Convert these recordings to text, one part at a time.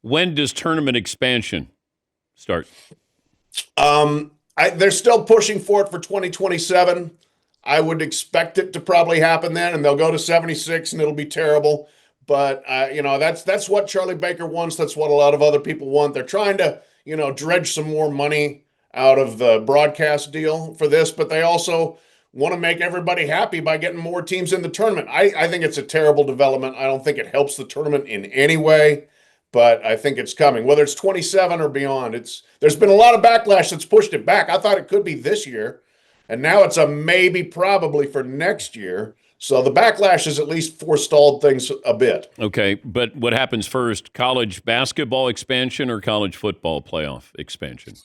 when does tournament expansion start? They're still pushing for it for 2027. I would expect it to probably happen then, and they'll go to 76, and it'll be terrible. But that's what Charlie Baker wants. That's what a lot of other people want. They're trying to dredge some more money out of the broadcast deal for this, but they also want to make everybody happy by getting more teams in the tournament. I think it's a terrible development. I don't think it helps the tournament in any way, but I think it's coming. Whether it's 27 or beyond, there's been a lot of backlash that's pushed it back. I thought it could be this year, and now it's a maybe probably for next year. So the backlash has at least forestalled things a bit. Okay, but what happens first, college basketball expansion or college football playoff expansion?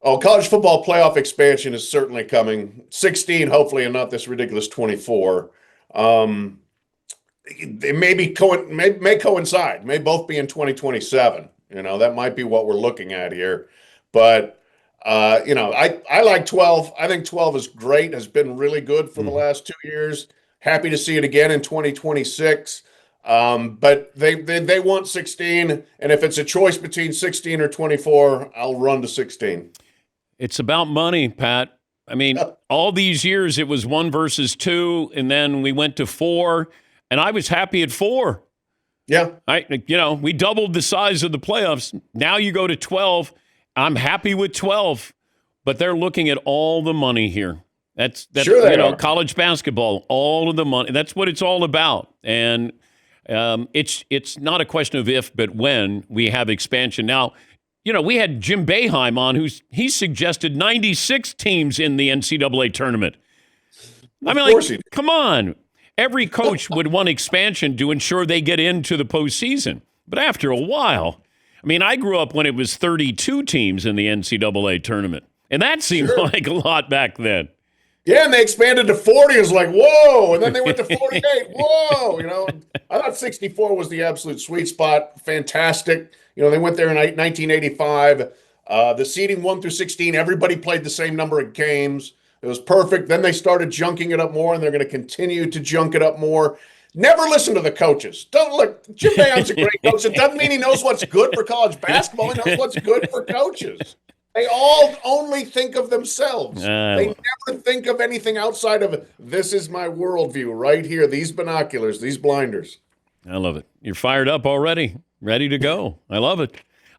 Oh, college football playoff expansion is certainly coming. 16, hopefully, and not this ridiculous 24. It may coincide. May both be in 2027. That might be what we're looking at here. But I like 12. I think 12 is great. Has been really good for the last 2 years. Happy to see it again in 2026. But they want 16, and if it's a choice between 16 or 24, I'll run to 16. It's about money, Pat. I mean, all these years it was 1 versus 2, and then we went to 4, and I was happy at 4. Yeah. We doubled the size of the playoffs. Now you go to 12. I'm happy with 12, but they're looking at all the money here. That's sure they are. College basketball, all of the money. That's what it's all about. And it's not a question of if, but when we have expansion. Now, we had Jim Boeheim on, he suggested 96 teams in the NCAA tournament. I mean, come on. Every coach would want expansion to ensure they get into the postseason. But after a while, I grew up when it was 32 teams in the NCAA tournament. And that seemed like a lot back then. Yeah, and they expanded to 40. It was like, whoa. And then they went to 48. Whoa. I thought 64 was the absolute sweet spot. Fantastic. They went there in 1985. The seeding 1 through 16, everybody played the same number of games. It was perfect. Then they started junking it up more, and they're going to continue to junk it up more. Never listen to the coaches. Don't look. Jim Boeheim's a great coach. It doesn't mean he knows what's good for college basketball. He knows what's good for coaches. They all only think of themselves. They never think of anything outside of this is my worldview right here. These binoculars, these blinders. I love it. You're fired up already. Ready to go. I love it.